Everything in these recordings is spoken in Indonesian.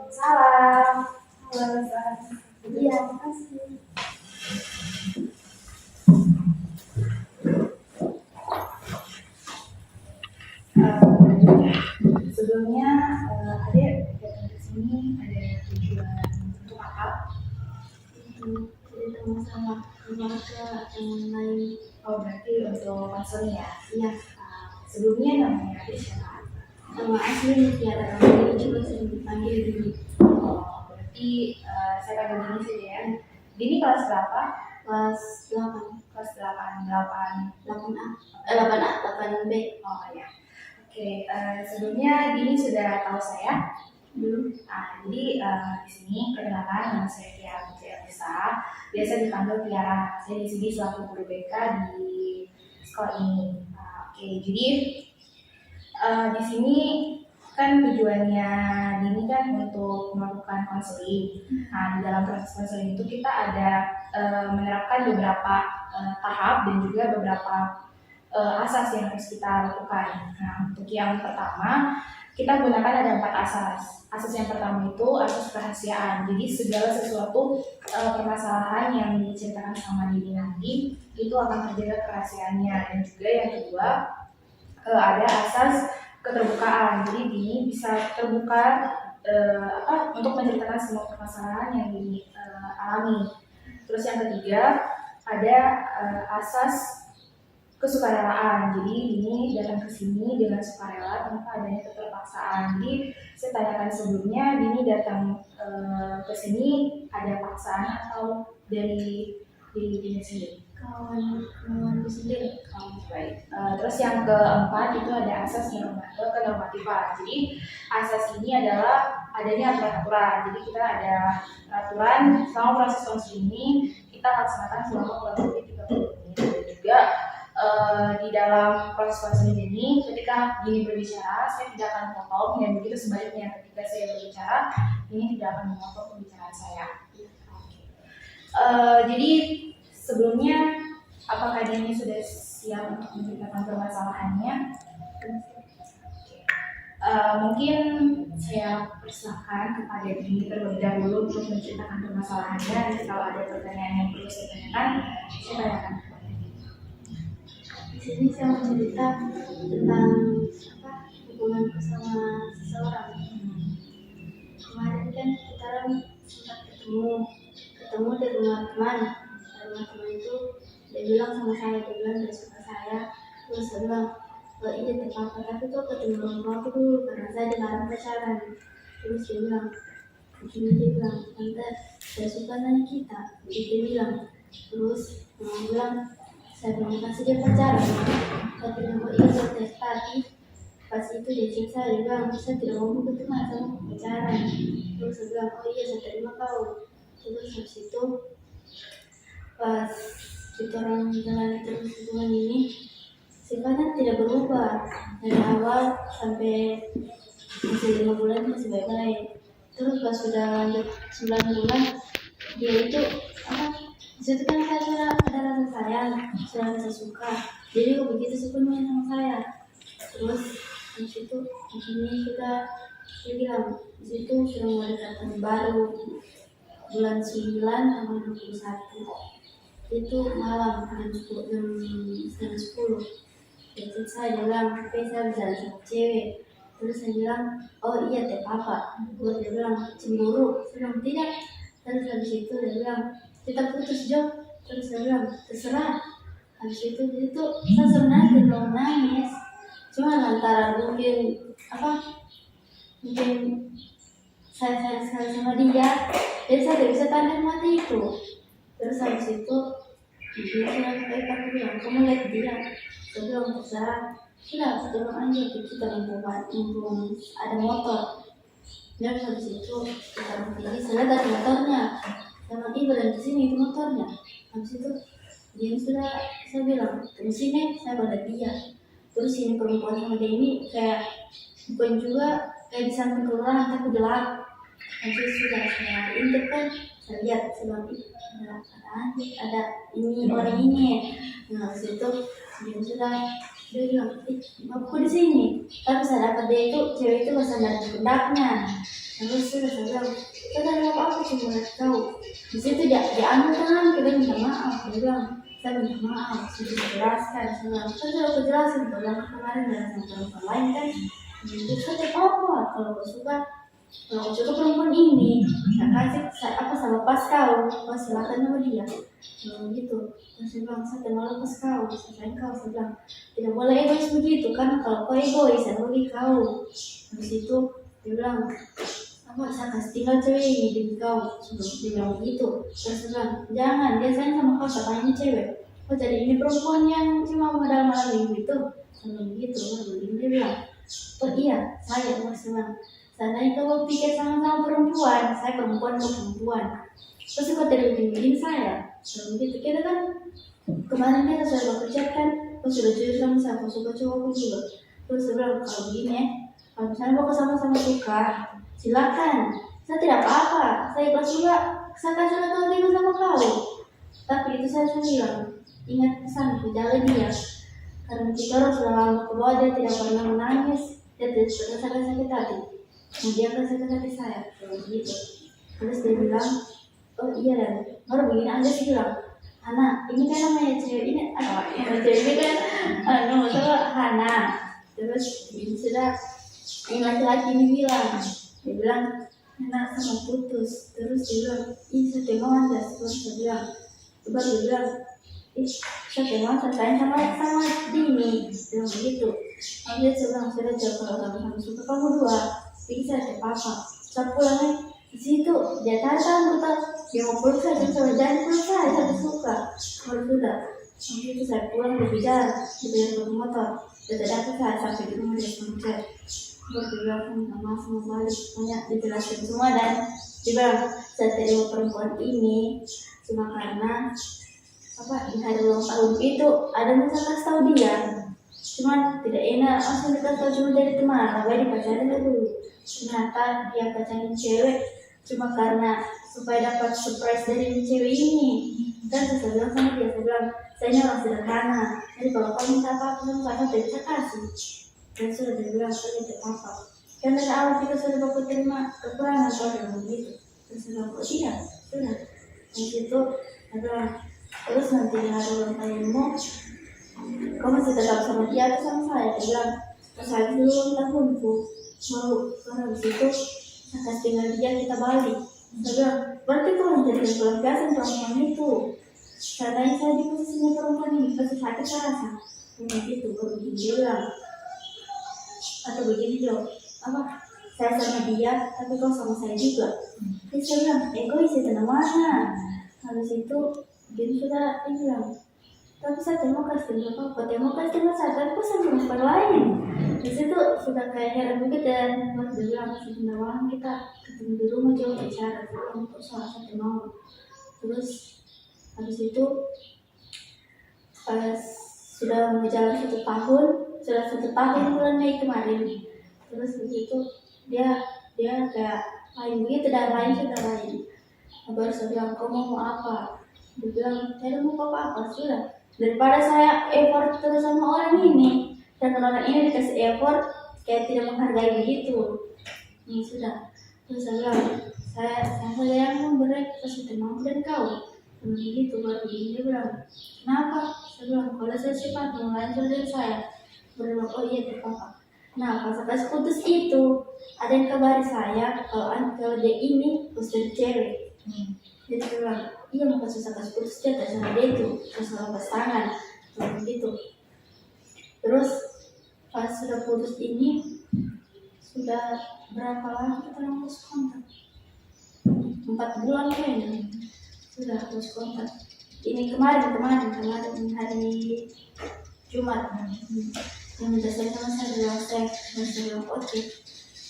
Salam. Halo, San. Iya, makasih. Sebelumnya, adik datang ke sini ada tujuan untuk apa? Cerita masalah keluarga yang lain. Oh, berarti untuk konseling ya? Iya. Sebelumnya namanya adik siapa? Nama asli Tiara Ramli, juga sering dipanggil Dini. Oh, berarti saya panggil Dini saja ya. Dini kelas berapa? Kelas 8. Kelas 8. 8A. 8B. Oh ya. Oke, sebelumnya Dini sudah tahu saya? Belum. Jadi di sini perkenalkan, nama saya Tiara Putri Elisa, biasa dipanggil Tiara. Saya di sini selaku guru BK di sekolah ini. Oke, jadi di sini kan tujuannya Dini kan untuk melakukan konseling. Di dalam proses konseling itu kita ada menerapkan beberapa tahap dan juga beberapa asas yang harus kita lakukan. Untuk yang pertama, kita gunakan ada 4 asas. Asas yang pertama itu asas kerahasiaan. Jadi segala sesuatu permasalahan yang diceritakan sama Dini nanti itu akan terjaga kerahasiaannya. Dan juga yang kedua, ada asas keterbukaan. Jadi Dini bisa terbuka untuk menceritakan semua permasalahan yang Dini alami. Terus yang ketiga, ada asas kesukarelaan. Jadi ini datang ke sini dengan sukarela tanpa adanya keterpaksaan. Jadi saya tanyakan sebelumnya, Dini datang ke sini ada paksaan atau dari Dini sendiri? Kawan sendiri. Baik. Terus yang keempat itu ada asas kenormatifan. Jadi asas ini adalah adanya aturan-aturan. Jadi kita ada peraturan selama proses konseling ini kita laksanakan selama kurang lebih 30 menit. Dan juga di dalam proses konseling ini ketika Dini berbicara saya tidak akan potong, dan begitu sebaliknya ketika saya berbicara Dini tidak akan memotong pembicaraan saya. Jadi sebelumnya apakah Dini sudah siap untuk menceritakan permasalahannya? Mungkin saya persilakan kepada Dini terlebih dahulu untuk menceritakan permasalahannya. Nanti kalau ada pertanyaan yang perlu saya tanyakan, saya tanyakan. Di sini saya mau cerita tentang hubunganku sama seseorang. Kemarin kan kita sempat ketemu di rumah teman. Rumah teman itu dia bilang sama saya, dia bilang dia suka saya. Terus saya bilang, iya apa, tapi kok ketemu orang tua aku dulu karena saya dilarang pacaran. Terus dia bilang, tante saya suka dengan kita. Jadi dia bilang, terus mama bilang, saya bilang kasih dia pacaran. Saya bilang, oh iya tapi pas itu dia siksa, dia bilang saya tidak mau ketemu sama pacaran. Terus saya bilang, oh iya saya terima kau. Terus habis itu pas kita orang jalan terus hubungan ini sifatnya tidak berubah dari awal sampai masih 5 bulan masih baik-baik. Terus pas sudah lanjut 9 bulan dia itu disitu kan saya sudah ada rasa sayang, sudah rasa suka, jadi begitu sepenuhnya sama saya. Terus disitu begini dia bilang disitu sudah mulai datang baru bulan 9 tanggal 21 itu malam jam 10. Jadi saya bilang tapi saya bisa sama cewek. Terus saya bilang oh iya teh apa. Terus dia bilang cemburu. Saya bilang tidak. Terus habis itu dia bilang kita putus Jo. Terus saya bilang terserah. Habis itu saya sebenarnya tidak nangis, cuma antara mungkin saya sayang sekali sama dia, jadi saya tidak bisa tahan mati itu. Terus habis itu dia aku bilang kamu lihat dia. Saya bilang terserah, sudah turun aja kita mumpung ada motor. Dan habis itu kita pergi, saya lihat ada motornya, sama dia berada di sini motornya. Habis itu dia sudah, saya bilang di sini saya pada dia. Terus ini perempuan sama dia ini kayak bukan juga kayak di samping kelurahan tapi gelap. Habis itu sudah saya intip kan, saya lihat sebab ada ini orang ini. Nah habis itu dia sudah Dia bilang, aku di sini. Tapi saya dapat dia itu, cewek itu bahasa dari pundaknya. Terus saya bilang, saya tak ada apa-apa, cuma lihat kau. Di situ dia ambil tangan, dia minta maaf. Dia bilang, saya minta maaf, sudah dijelaskan. Saya bilang, saya sudah aku jelasin, kau bilang kemarin dan sama perempuan lain kan. Jadi saya tidak apa-apa, kalau kau suka perempuan ini, saya apa saya lepas kau silakan sama dia. Gitu. Terus saya bilang, saya mau lepas kau, saya kau, saya bilang, tidak boleh egois begitu, karena kalau kau egois, saya rugi kau. Habis itu, dia bilang, apa, saya kasih tinggal cewek ini di kau. Dia bilang begitu. Terus saya bilang, jangan, dia sayang sama kau, saya ini cewek. Oh jadi ini perempuan yang cuma modal malam minggu itu? Saya bilang begitu, dia bilang, oh iya, saya bilang, seandainya kau pikir sama-sama perempuan, saya perempuan ke perempuan. Terus kau tidak bikin saya. Begitu kita kan kemarin kita sudah bekerja kan, kau sudah jujur sama saya, kau suka cowokku juga. Terus saya bilang kalau begini ya, kalau misalnya kau sama-sama suka, silakan. Saya tidak apa-apa, saya ikhlas juga. Saya kasih kau juga sama kau. Tapi itu saya bilang, ingat pesan, jaga dia. Karena kita orang sudah lama ke bawah, dia tidak pernah menangis, dia tidak pernah sakit hati. Kemudian kan sakit hati saya, begitu. Terus dia bilang, oh iya dan baru begini aja sih bilang, Hana, ini kan namanya cewek ini, cewek ini kan, nama Hana. Terus ini sudah, ini laki-laki ini bilang, dia bilang, Hana sama putus. Terus dia bilang, ih saya tengok aja. Terus dia bilang, coba dia bilang, ih saya tengok saya sama Dini. Dia bilang begitu. Lalu dia bilang, sudah jauh kalau kamu suka kamu dua, bisa ada apa-apa. Saya pulang di situ dia datang dia mau peluk saya, saya jangan peluk saya suka. Kalau sudah nanti itu saya pulang berbicara di dalam motor. Dia datang saya sampai di rumah dia kerja. Berbicara minta maaf sama balik, banyak dijelaskan semua dan dia bilang saya terima perempuan ini cuma karena apa di hari ulang tahun itu ada yang saya kasih tahu dia. Cuman tidak enak langsung dikasih tahu cuma dari teman, tapi dipacarin dulu. Ternyata dia pacarin cewek cuma karena supaya dapat surprise dari cewek ini. Dan saya bilang sama dia, saya bilang saya ini orang sederhana, jadi kalau kamu minta apa-apa sama saya tidak bisa kasih. Dan sudah dia bilang saya tidak apa-apa. Kan dari awal kita sudah baku terima kekurangan kalau dia begitu. Terus saya bilang, oh iya, sudah. Di situ ada terus nanti di hari ulang tahunmu, kau masih tetap sama dia atau sama saya? Dia bilang, pas hari dulu ulang tahunku, baru habis itu saya kasih tinggal dia kita balik. Saya bilang, berarti kau menjadi keluarga perempuan itu. Katanya saya di posisinya perempuan ini pasti sakit rasa. Begitu, baru dia bilang, atau begini dong, apa? Saya sama dia, tapi kau sama saya juga. Jadi saya bilang, egois itu namanya. Habis itu dia sudah bilang, tapi saya mau kasih apa? Mau kasih saya, tapi kok saya perempuan lain. Di situ sudah kayak heran begitu dan pas dia bilang sebenarnya kita ketemu di rumah jauh bicara untuk salah satu mau. Terus habis itu pas sudah berjalan 1 tahun, sudah 1 tahun bulan Mei kemarin. Terus begitu dia kayak lain begitu dan lain sudah lain. Baru saya bilang, kau mau apa? Dia bilang, saya mau apa-apa sudah. Daripada saya effort terus sama orang ini, dan orang ini dikasih effort kayak tidak menghargai begitu. Ini sudah. Terus saya bilang, saya yang memberi kasih mau dan kau. Dan begitu baru dia bilang, kenapa? Saya bilang, kalau saya sifat yang lain dari saya. Berbilang, oh iya terpapa. Nah pas putus itu ada yang kabari saya kalau dia ini putus cewek. Dia bilang, iya mau kasih putus dia tak sama dia itu terus lepas tangan begitu. Terus pas sudah putus ini sudah berapa lama kita putus kontak? 4 bulan kayaknya sudah putus kontak. Ini kemarin hari Jumat yang minta saya sama saya bilang saya bilang oke,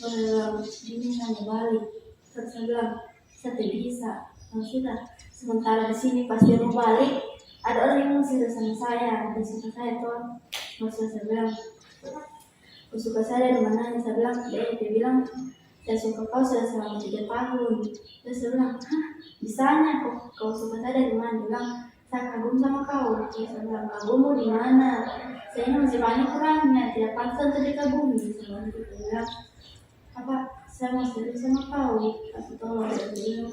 bilang ini hanya balik. Terus saya bilang saya tidak bisa. Sudah sementara di sini pas dia mau balik ada orang yang sudah sama saya, dia suka saya tuh. Maksud saya bilang kau suka saya dari mana? Saya bilang dia bilang saya suka kau sudah selama 3 tahun. Terus saya bilang, hah bisanya kau suka saya dari mana? Dia bilang saya kagum sama kau. Saya bilang, kagummu di mana? Saya ini masih banyak kurangnya, tidak pantas untuk dikagumi. Saya bilang, apa? Saya mau serius sama kau. Tapi tolong, saya bilang,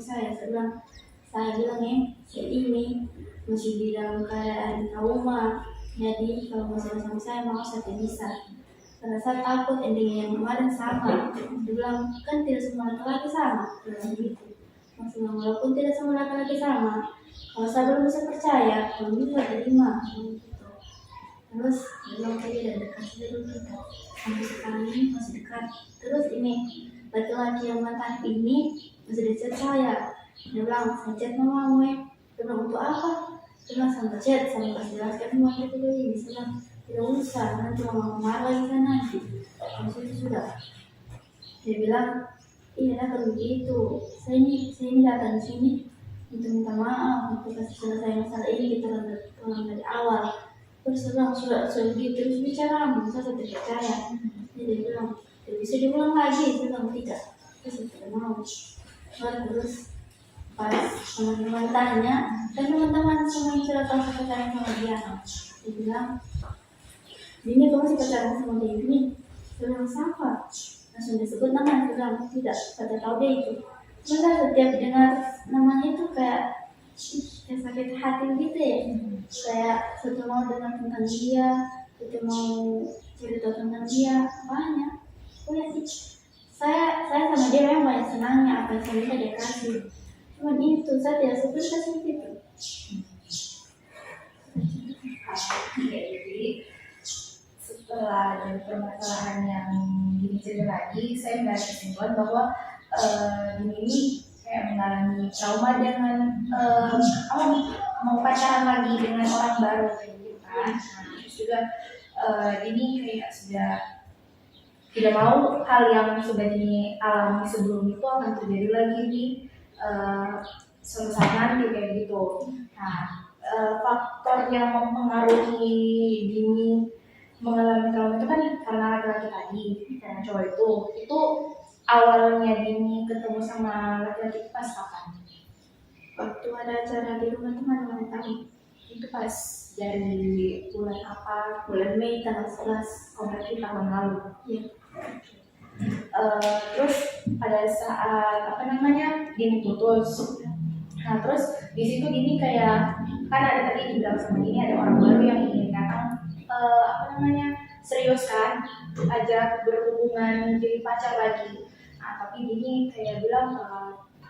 saya ini masih di dalam keadaan trauma. Jadi kalau mau serius sama saya, mau saya tidak bisa. Karena saya takut endingnya yang kemarin sama. Dia bilang, kan tidak semua laki-laki sama. Dia bilang gitu. Maksudnya walaupun tidak semua laki-laki sama, kalau saya belum bisa percaya, kalau bisa terima. Gitu. Terus dia bilang saya tidak dekat dulu kita. Sampai sekarang ini masih dekat. Terus ini laki-laki yang mantan ini masih dekat saya. Dia bilang, saya chat mamamu. Dia bilang, untuk apa? Dia bilang, sama chat, sama kasih jelaskan semua itu dulu ini. Saya bilang, tidak usah, nanti mama marah lagi kan nanti. Terus itu sudah. Dia bilang, iya kalau begitu. Saya ini datang di sini untuk minta maaf, untuk kasih selesai masalah ini kita tolong dari awal. Terus saya bilang, sudah begitu terus bicara, saya tidak percaya. Jadi dia bilang, tidak bisa diulang lagi. Saya bilang tidak. Terus saya tidak mau. Terus pas teman-teman tanya, dan teman-teman semua yang sudah tahu saya pacaran sama dia, dia bilang, ini kamu masih pacaran sama dia ini? Saya bilang, siapa? Langsung disebut namanya, saya bilang, tidak, saya tahu dia itu. Maka setiap dengar namanya itu kayak sakit hati gitu ya. Kayak satu mau dengar tentang dia, satu mau cerita tentang dia, banyak. Saya sama dia memang banyak senangnya, apa yang saya minta dia kasih. Cuman itu, saya tidak seperti kasih itu. Jadi setelah dari permasalahan yang Dini cerita tadi, saya mendapat kesimpulan bahwa Dini ini kayak mengalami trauma dengan mau pacaran lagi dengan orang baru kayak gitu kan. Nah, terus juga Dini kayak sudah tidak mau hal yang sudah Dini alami sebelum itu akan terjadi lagi di suatu saat nanti kayak gitu. Nah, faktor yang mempengaruhi Dini mengalami trauma itu kan karena laki-laki tadi, karena cowok itu awalnya Dini ketemu sama laki-laki pas kapan? Waktu ada acara di rumah teman-teman kami. Itu pas dari bulan apa? Bulan Mei tanggal 11. Berarti tahun lalu. Iya. Terus pada saat Dini putus. Nah terus di situ Dini kayak kan ada tadi dibilang sama Dini ada orang baru yang ingin datang serius kan, ajak berhubungan jadi pacar lagi. Nah tapi Dini kayak bilang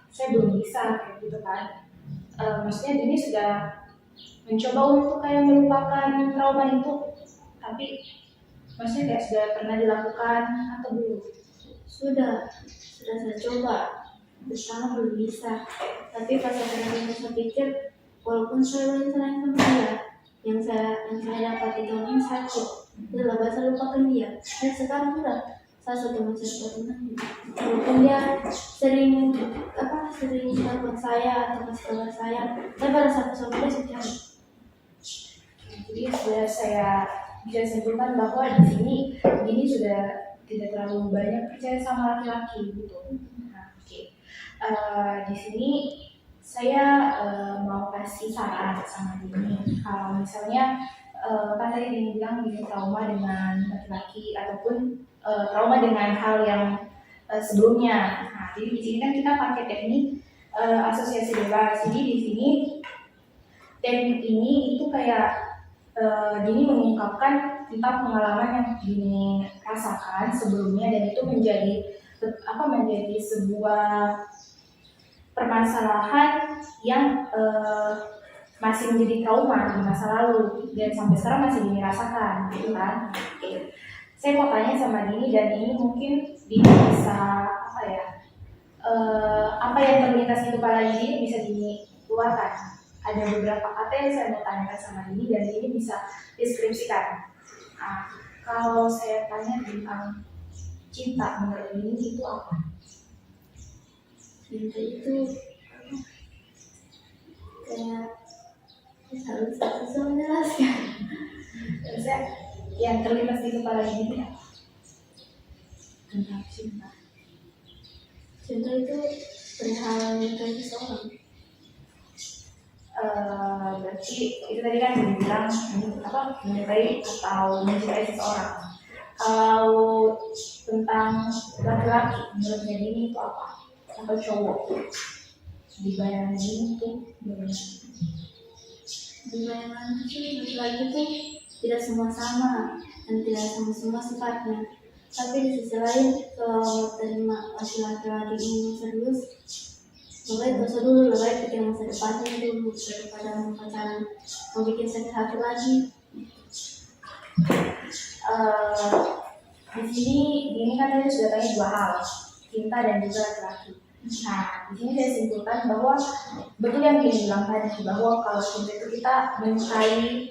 saya belum bisa kayak gitu kan. Maksudnya Dini sudah mencoba untuk kayak melupakan trauma itu, tapi maksudnya kayak sudah pernah dilakukan atau belum? Sudah saya coba. Pertama belum bisa. Tapi pas saya pikir, walaupun saya belum sayang sama dia, yang saya dapat itu ini sakit. Sudah bahasa lupakan dia. Dan sekarang sudah saya sudah mencerita tentang dia. Walaupun dia sering telepon saya atau kasih kabar saya pada satu sama dia secara. Jadi sudah saya bisa simpulkan bahwa di sini Dini sudah tidak terlalu banyak percaya sama laki-laki gitu. Nah, di sini saya mau kasih saran sama Dini. Kalau misalnya kan tadi Dini bilang Dini trauma dengan laki-laki ataupun trauma dengan hal yang sebelumnya. Nah, jadi di sini kan kita pakai teknik asosiasi bebas. Jadi di sini teknik ini itu kayak Dini mengungkapkan tentang pengalaman yang Dini rasakan sebelumnya dan itu menjadi sebuah permasalahan yang masih menjadi trauma di masa lalu dan sampai sekarang masih Dini rasakan, gitu kan? Oke. Saya mau tanya sama Dini dan ini mungkin Dini bisa apa yang terlintas di kepala Dini bisa Dini keluarkan. Ada beberapa kata yang saya mau tanyakan sama Dini dan Dini bisa deskripsikan. Nah, kalau saya tanya tentang cinta menurut Dini itu apa? Cinta itu kayak harus bisa menjelaskan. Terus yang terlintas di kepala Dini apa? Tentang cinta. Cinta itu perihal menyukai seseorang. Berarti berarti itu tadi kan dibilang menyukai atau mencintai seseorang. Kalau tentang laki-laki, menurutnya Dini itu apa? Atau cowok? Di bayangan Dini itu gimana? Di bayangan sih laki-laki itu tidak semua sama dan tidak sama semua sifatnya. Tapi di sisi lain, kalau terima laki-laki ini serius, lebih baik dulu, lebih baik pikir masa depannya dulu daripada pacaran mau bikin sakit hati lagi. Di sini kan tadi sudah tanya dua hal, cinta dan juga laki-laki. Nah, di sini saya simpulkan bahwa betul yang dibilang tadi, bahwa kalau cinta itu kita menyukai,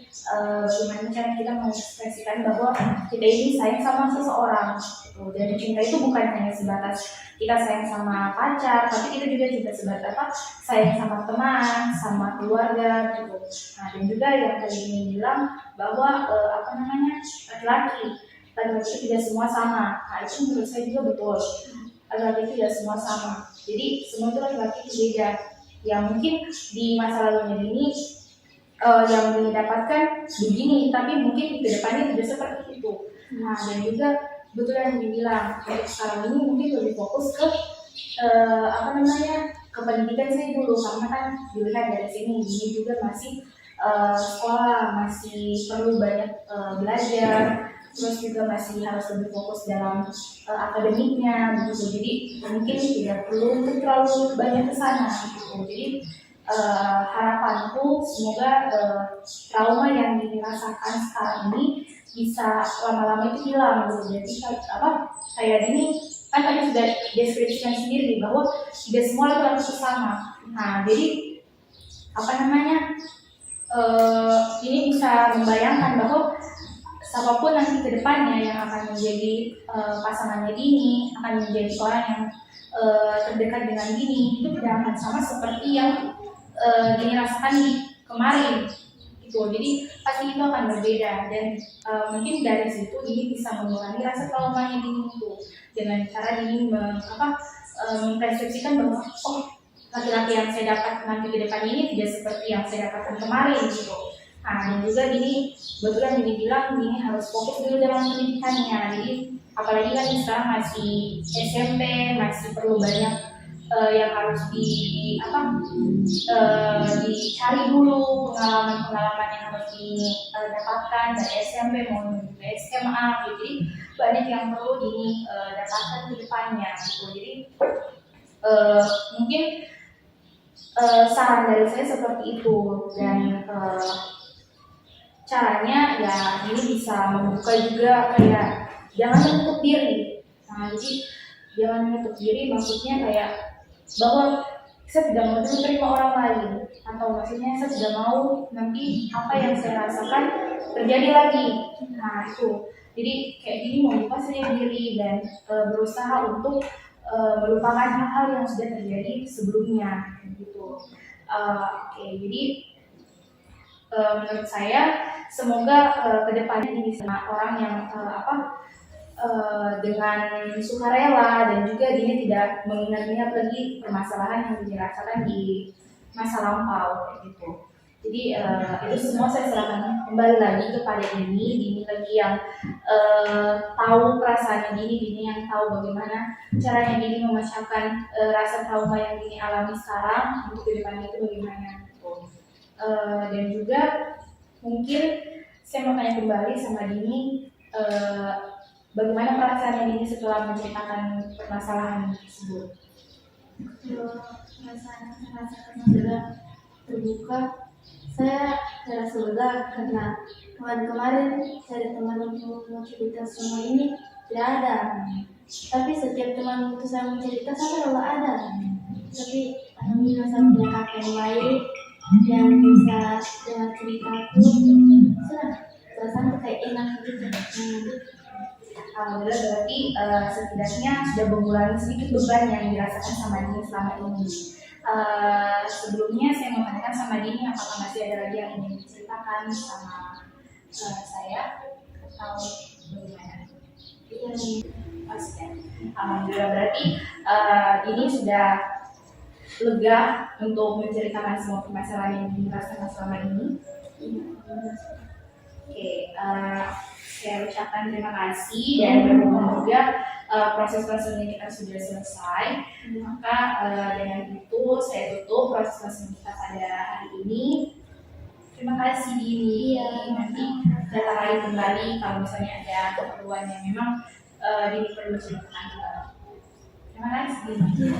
bagaimana cara kita mengekspresikan bahwa kita ini sayang sama seseorang. Gitu. Dan cinta itu bukan hanya sebatas kita sayang sama pacar, tapi kita juga tidak sebatas sayang sama teman, sama keluarga, gitu. Nah, dan juga yang tadi ini bilang bahwa laki-laki itu tidak semua sama. Nah, itu menurut saya juga betul. Laki-laki itu tidak semua sama. Jadi semua itu laki-laki itu beda. Yang mungkin di masa lalunya ini yang didapatkan begini, tapi mungkin di kedepannya tidak seperti itu. Nah, dan juga betul yang dibilang untuk sekarang ini mungkin lebih fokus ke ke pendidikan saya dulu, karena kan dilihat dari sini ini juga masih sekolah, masih perlu banyak belajar, terus juga masih harus lebih fokus dalam akademiknya gitu. Jadi mungkin tidak perlu untuk terlalu banyak ke sana gitu. Jadi harapanku semoga trauma yang dirasakan sekarang ini bisa lama-lama itu hilang gitu. Jadi kayak ini kan tadi sudah deskripsikan sendiri bahwa tidak semua itu harus sama. Nah, jadi ini bisa membayangkan bahwa siapapun nanti ke depannya yang akan menjadi pasangannya ini akan menjadi orang yang terdekat dengan Dini itu tidak akan sama seperti yang Dini rasakan di kemarin gitu. Jadi pasti itu akan berbeda dan mungkin dari situ Dini bisa mengurangi rasa traumanya Dini itu dengan cara Dini mempersepsikan bahwa laki-laki yang saya dapat nanti ke depan ini tidak seperti yang saya dapatkan kemarin gitu. Nah, dan juga Dini betul yang Dini bilang Dini harus fokus dulu dalam pendidikannya. Jadi apalagi kan sekarang masih SMP, masih perlu banyak yang harus dicari dulu pengalaman-pengalaman yang harus didapatkan dari SMP maupun dari SMA gitu. Jadi banyak yang perlu Dini dapatkan ke depannya gitu. Jadi mungkin saran dari saya seperti itu dan caranya ya ini bisa membuka juga kayak jangan menutup diri. Nah, jadi jangan menutup diri maksudnya kayak bahwa saya tidak mau menerima orang lain atau maksudnya saya tidak mau nanti apa yang saya rasakan terjadi lagi. Nah, itu jadi kayak gini membuka saya diri dan berusaha untuk melupakan hal-hal yang sudah terjadi sebelumnya gitu. Oke, jadi menurut saya semoga kedepannya ini bisa orang yang dengan sukarela dan juga dia tidak mengingat-ingat lagi permasalahan yang dirasakan di masa lampau kayak gitu. Jadi itu semua saya serahkan kembali lagi kepada Dini lagi yang tahu perasaannya Dini yang tahu bagaimana caranya Dini memecahkan rasa trauma yang Dini alami sekarang untuk kedepannya itu bagaimana gitu. Dan juga mungkin saya mau tanya kembali sama Dini bagaimana perasaannya Dini setelah menceritakan permasalahan tersebut. Perasaan sudah terbuka, saya rasa lega karena kemarin cari teman untuk cerita semua ini tidak ada. Tapi setiap teman itu saya mencerita saya selalu ada. Tapi alhamdulillah saya punya kakak yang baik yang bisa dengar ceritaku. Sudah perasaan kayak enak gitu. Alhamdulillah berarti setidaknya sudah mengurangi sedikit beban yang dirasakan sama Dini selama ini. Sebelumnya saya mau tanyakan sama Dini apakah masih ada lagi yang ingin diceritakan sama saya atau bagaimana? Iya. Alhamdulillah berarti ini sudah lega untuk menceritakan semua permasalahan yang dirasakan selama ini. Oke, saya ucapkan terima kasih dan berhubung juga proses-proses yang kita sudah selesai. Maka dengan itu saya tutup proses kita pada hari ini. Terima kasih Dini. Nanti datang lagi kembali kalau misalnya ada keperluan yang memang Dini perlu ceritakan juga. Terima kasih Dini.